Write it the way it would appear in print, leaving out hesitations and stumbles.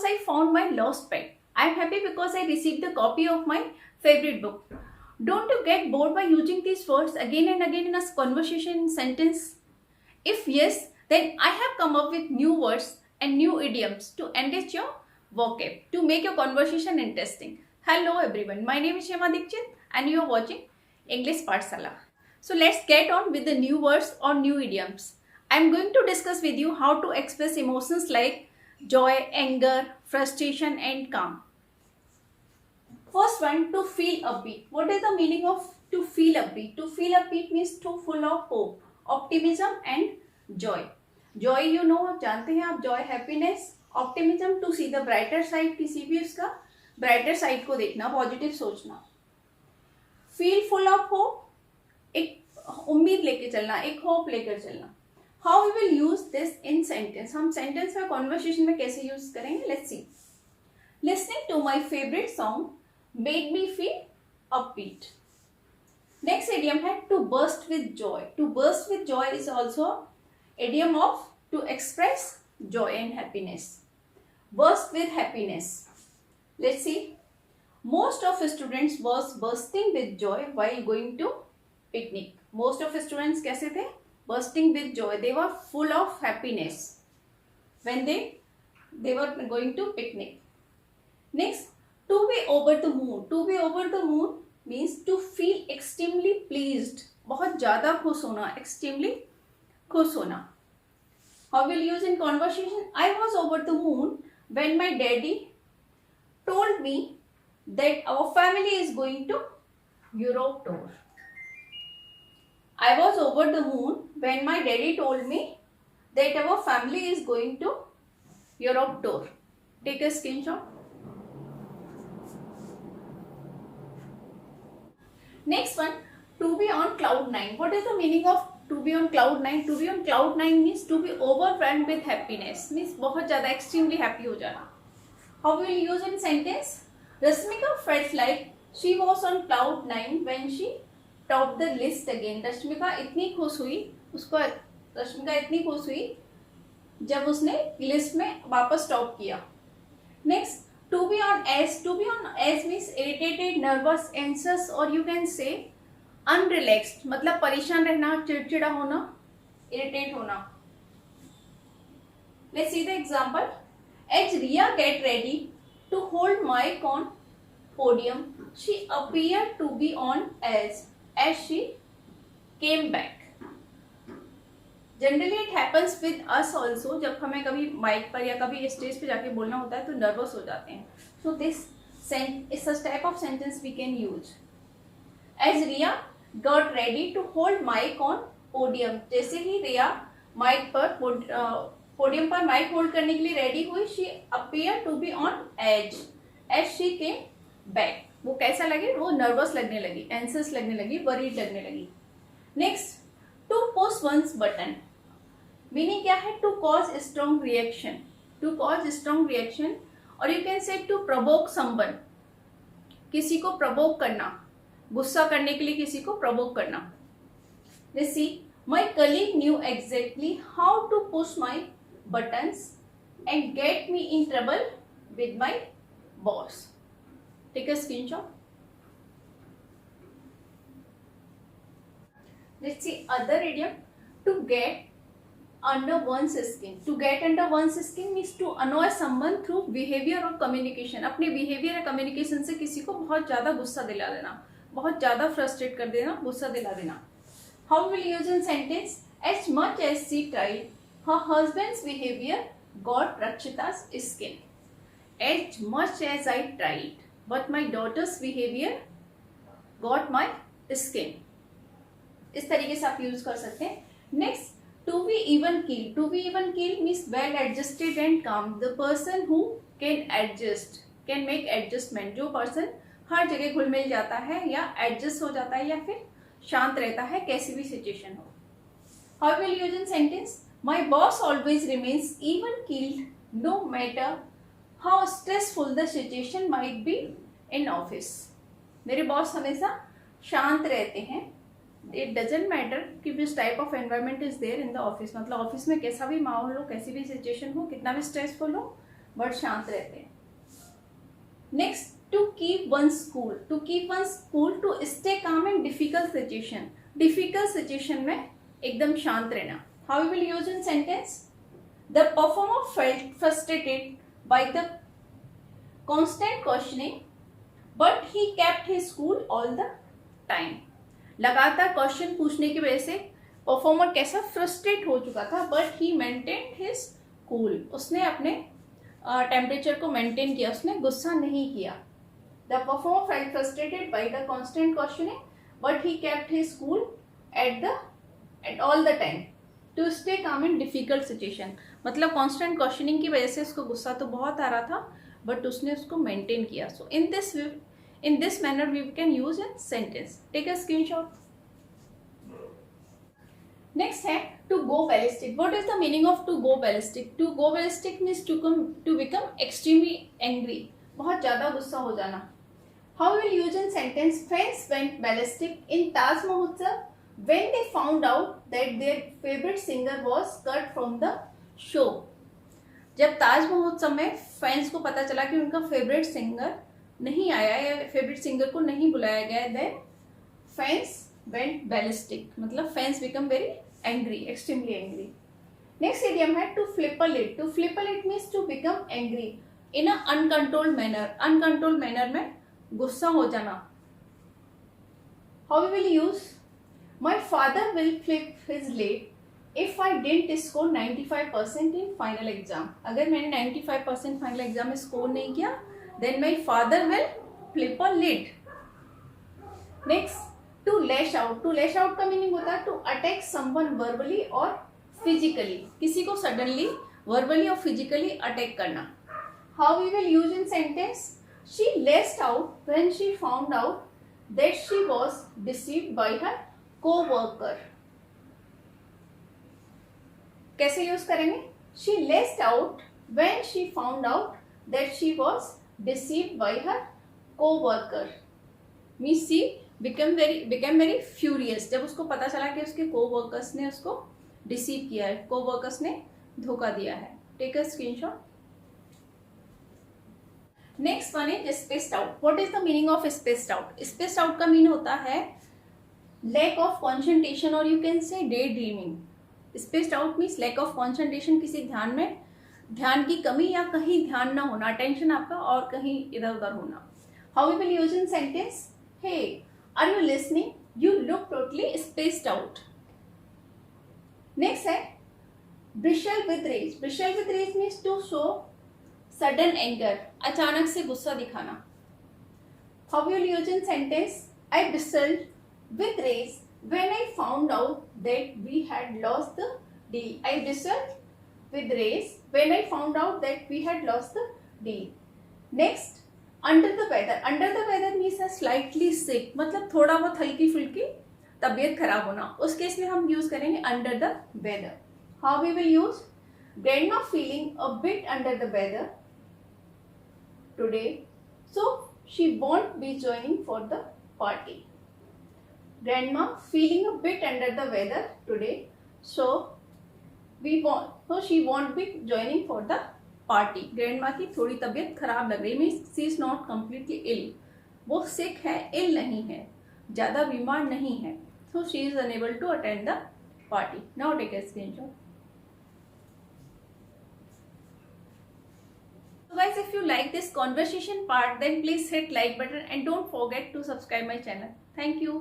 I found my lost pet. I am happy because I received a copy of my favorite book. Don't you get bored by using these words again and again in a conversation sentence? If yes, then I have come up with new words and new idioms to enrich your vocab, to make your conversation interesting. Hello everyone, my name is Shema Dikshit and you are watching English Pathshala. So let's get on with the new words or new idioms. I am going to discuss with you how to express emotions like joy, anger, frustration and calm. First one, to feel upbeat. What is the meaning of to feel upbeat? To feel upbeat means to full of hope, optimism and joy. Joy you know, जानते हैं आप, joy happiness, optimism to see the brighter side, किसी भी उसका brighter side को देखना, positive सोचना. Feel full of hope, एक उम्मीद लेके चलना, एक hope लेकर चलना. How we will use this in sentence? हम sentence में conversation में कैसे use करेंगे? Let's see. Listening to my favorite song made me feel upbeat. Next idiom है to burst with joy. To burst with joy is also idiom of to express joy and happiness. Burst with happiness. Let's see. Most of students was bursting with joy while going to picnic. Most of students कैसे थे? Bursting with joy. They were full of happiness when they were going to picnic. Next, to be over the moon. To be over the moon means to feel extremely pleased. बहुत ज़्यादा खुश होना, extremely खुश होना. How will use in conversation? I was over the moon when my daddy told me that our family is going to Europe tour. I was over the moon when my daddy told me that our family is going to Europe tour. Take a screenshot. Next one, to be on cloud 9. What is the meaning of to be on cloud 9? To be on cloud 9 means to be overwhelmed with happiness. Means बहुत ज़्यादा extremely happy हो जाना. How will you use in sentence? Rashmika felt like she was on cloud 9 when she topped the list again. Rashmika इतनी खुश हुई जब उसने list में वापस टॉप किया. Next, to be on edge. To be on edge means irritated, nervous, anxious or you can say unrelaxed. मतलब परेशान रहना, चिड़चिड़ा होना, irritate होना. Let's see the example. As Riya get ready to hold mic on podium, she appeared to be on edge as she came back. Generally it happens with us also. जब हमें कभी mic पर या कभी stage पे जाके बोलना होता है तो नर्वस हो जाते हैं. So this is such type of sentence we can use. As Riya got ready to hold mic on podium. जैसे ही रिया माइक पर पोडियम पर माइक होल्ड करने के लिए रेडी हुई, she appear to be on edge as she came back. वो कैसा लगे? वो नर्वस लगने लगी, एंसियस लगने लगी, वरीड लगने लगी. Next, to push one's button. Meaning क्या है? To cause strong reaction. To cause strong reaction और you can say to provoke someone. किसी को प्रवोक करना, गुस्सा करने के लिए किसी को प्रवोक करना. Let's see. My colleague knew exactly how to push my buttons and get me in trouble with my boss. Take a screenshot. Let's see other idiom. To get under one's skin. To get under one's skin means to annoy someone through behavior or communication. अपने behavior या communication से किसी को बहुत ज़्यादा गुस्सा दिला देना, बहुत ज़्यादा frustrate कर देना, गुस्सा दिला देना. How will you use in sentence? As much as she tried, her husband's behavior got Rakshita's skin. As much as I tried, but my daughter's behavior got my skin. इस तरीके से आप यूज कर सकते हैं. नेक्स्ट, टू बी इवन कील. To be even कील means well adjusted and काम. The person who can adjust, can make adjustment. जो पर्सन हर जगह घुल मिल जाता है या एडजस्ट हो जाता है या फिर शांत रहता है कैसी भी सिचुएशन हो. How will use in sentence? My boss always remains even keeled no matter how stressful the situation might be in office. मेरे बॉस हमेशा शांत रहते हैं. इट डजेंट मैटर कि which type of environment is there in the office. मतलब office में कैसा भी माहौल हो, कैसी भी सिचुएशन हो, कितना भी स्ट्रेसफुल हो, बट शांत रहते हैं. Next, to keep one's cool. To keep one's cool, to stay calm in difficult situation. Difficult situation में एकदम शांत रहना. How we will use in sentence? The performer felt frustrated by the constant questioning but he kept his cool all the time. लगातार question पूछने की वजह से performer कैसा फ्रस्ट्रेट हो चुका था, but he maintain his cool. उसने अपने टेम्परेचर को मेंटेन किया, उसने गुस्सा नहीं किया. The performer felt frustrated by the constant questioning but he kept his cool at all the time to stay calm in difficult situation. मतलब कांस्टेंट क्वेश्चनिंग की वजह से उसको गुस्सा तो बहुत आ रहा था, बट उसने उसको मेंटेन किया. सो in this manner we can use a sentence. Take a screenshot. Next है to go ballistic. What is the meaning of to go ballistic? To go ballistic means to become extremely angry. बहुत ज़्यादा गुस्सा हो जाना. How we will use in sentence? Fans went ballistic in Taj Mahotsav when they found out that their favorite singer was cut from the show. जब ताज महोत्सव में fans को पता चला कि उनका फेवरेट सिंगर नहीं आया या फेवरेट सिंगर को नहीं बुलाया गया, देन फैंस वेंट बैलिस्टिक. मतलब fans become very angry, extremely angry. Next idiom है to flip a lid. To flip a lid means to become angry in a uncontrolled manner. Uncontrolled manner में गुस्सा हो जाना. How we will use? My father will flip his lid if I didn't score 95% in final exam. अगर मैंने 95% final exam में score नहीं किया, then my father will flip a lid. Next, to lash out. To lash out का meaning होता है to attack someone verbally or physically. किसी को suddenly verbally और physically attack करना. How we will use in sentence? She lashed out when she found out that she was deceived by her co-worker. कैसे use करेंगे? She lashed out when she found out that she was deceived by her co-worker. Means she became very furious. जब उसको पता चला कि उसके co-workers ने उसको deceive किया है, co-workers ने धोखा दिया है. Take a screenshot. Next one is spaced out. What is the meaning of spaced out? Spaced out का मीन होता है lack of concentration or you can say daydreaming. Spaced out means lack of concentration, किसी ध्यान की कमी या कहीं ध्यान ना होना, अटेंशन आपका और कहीं इधर उधर होना. How we will use in sentence? Hey, are you listening? You look totally spaced out. Next है bristle with rage. Bristle with rage means to show sudden anger. अचानक से गुस्सा दिखाना. How we will use in sentence? I bristled with rage when I found out that we had lost the deal. I bristled with rage when I found out that we had lost the deal. Next, under the weather. Under the weather means a slightly sick. मतलब थोड़ा बहुत हल्की फुल्की तबीयत खराब होना. उस case में हम यूज करेंगे under the weather. How we will use? Grandma feeling a bit under the weather today, so she won't be joining for the party. Grandma feeling a bit under the weather today, so she won't be joining for the party. Grandma की थोड़ी तबीयत खराब लग रही, means she is not completely ill. वो sick है, इल नहीं है, ज़्यादा बीमार नहीं है. So she is unable to attend the party. Now take a screenshot. So guys, if you like this conversation part, then please hit like button and don't forget to subscribe my channel. Thank you.